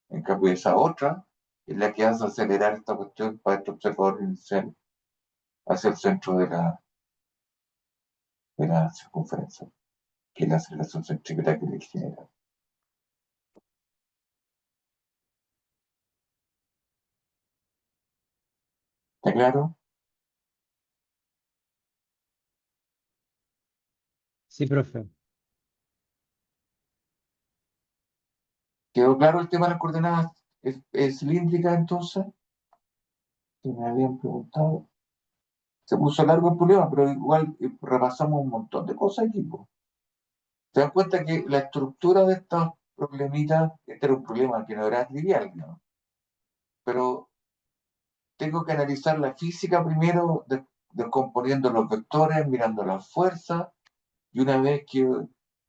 En cambio, esa otra es la que hace acelerar esta cuestión para este observador inicial hacia el centro de la circunferencia, que es la aceleración centrípeta que le genera. ¿Está claro?
Sí, profe.
¿Quedó claro el tema de las coordenadas cilíndricas entonces? Que me habían preguntado. Se puso largo el problema, pero igual repasamos un montón de cosas aquí, po. Se dan cuenta que la estructura de estos problemitas, este era un problema que no era trivial, ¿no? Pero tengo que analizar la física primero, descomponiendo los vectores, mirando las fuerzas, y una vez que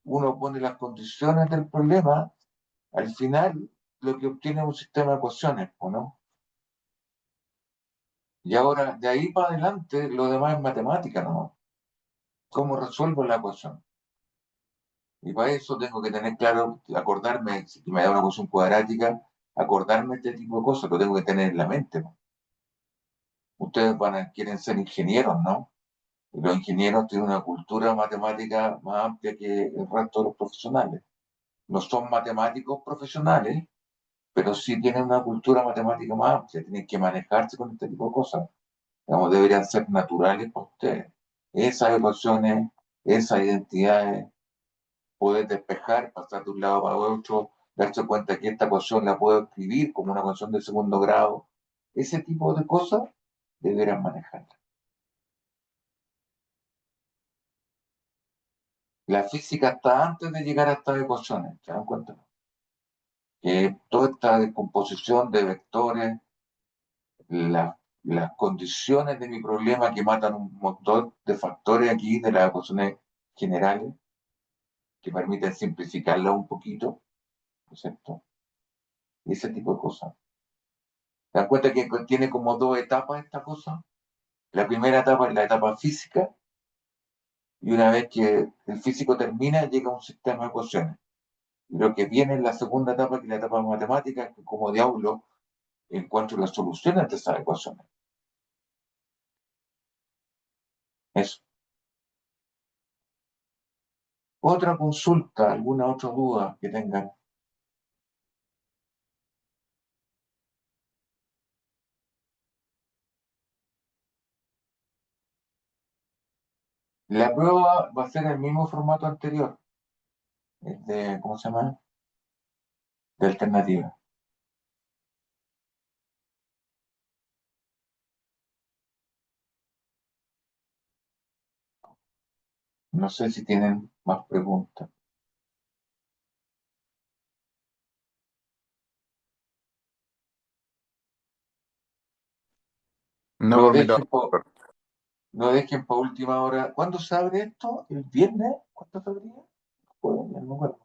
uno pone las condiciones del problema, al final lo que obtiene es un sistema de ecuaciones, ¿o no? Y ahora, de ahí para adelante, lo demás es matemática, ¿no? ¿Cómo resuelvo la ecuación? Y para eso tengo que tener claro, acordarme, si me da una ecuación cuadrática, acordarme de este tipo de cosas, lo tengo que tener en la mente, ¿no? Ustedes quieren ser ingenieros, ¿no? Y los ingenieros tienen una cultura matemática más amplia que el resto de los profesionales. No son matemáticos profesionales, pero sí tienen una cultura matemática más amplia, tienen que manejarse con este tipo de cosas. Digamos, deberían ser naturales para ustedes. Esas ecuaciones, esas identidades, poder despejar, pasar de un lado para otro, darse cuenta que esta ecuación la puedo escribir como una ecuación de segundo grado. Ese tipo de cosas deberían manejarlas. La física está antes de llegar a estas ecuaciones, ¿se dan cuenta? Que toda esta descomposición de vectores, las condiciones de mi problema que matan un montón de factores aquí de las ecuaciones generales, que permiten simplificarla un poquito, ¿no es cierto? Y ese tipo de cosas. ¿Se dan cuenta que tiene como dos etapas esta cosa? La primera etapa es la etapa física, y una vez que el físico termina, llega a un sistema de ecuaciones. Y lo que viene en la segunda etapa, que es la etapa matemática, que como diablo encuentro las soluciones de esas ecuaciones. Eso. Otra consulta, alguna otra duda que tengan. La prueba va a ser el mismo formato anterior, el de, ¿cómo se llama? De alternativa. No sé si tienen más preguntas.
No
No
por mi
dejen,
trabajo.
no dejen para última hora. ¿Cuándo se abre esto? ¿El viernes? ¿Cuándo se abría? Jueves, no me acuerdo.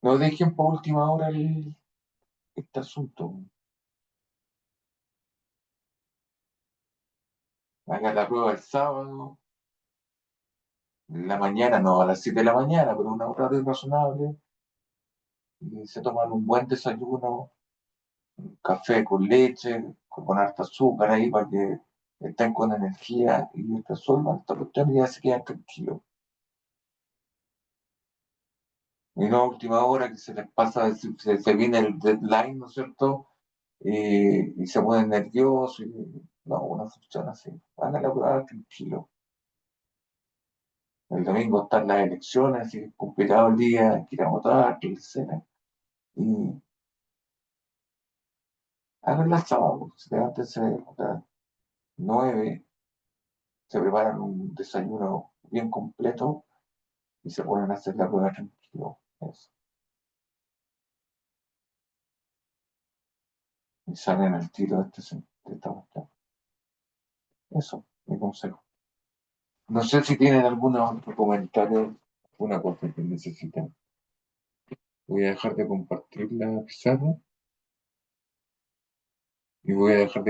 No dejen para última hora este asunto. Hagan la prueba el sábado, en la mañana, no a las 7 de la mañana, pero un horario razonable. Y se toman un buen desayuno, un café con leche, con harta azúcar ahí para que estén con energía y resuelvan esta cuestión y ya se quedan tranquilos. Y no a última hora que se les pasa, se viene el deadline, ¿no es cierto? Y se ponen nerviosos. No, no funciona así. Hagan la prueba tranquilo. El domingo están las elecciones, así que es complicado el día, hay que ir a votar, etc. Y háganla el sábado, levántense a las 9, se preparan un desayuno bien completo y se ponen a hacer la prueba tranquilo. Eso. Y salen al tiro de esta cuestión. Eso, mi consejo. No sé si tienen algún otro comentario, una cosa que necesitan. Voy a dejar de compartir la pizarra y voy a dejar de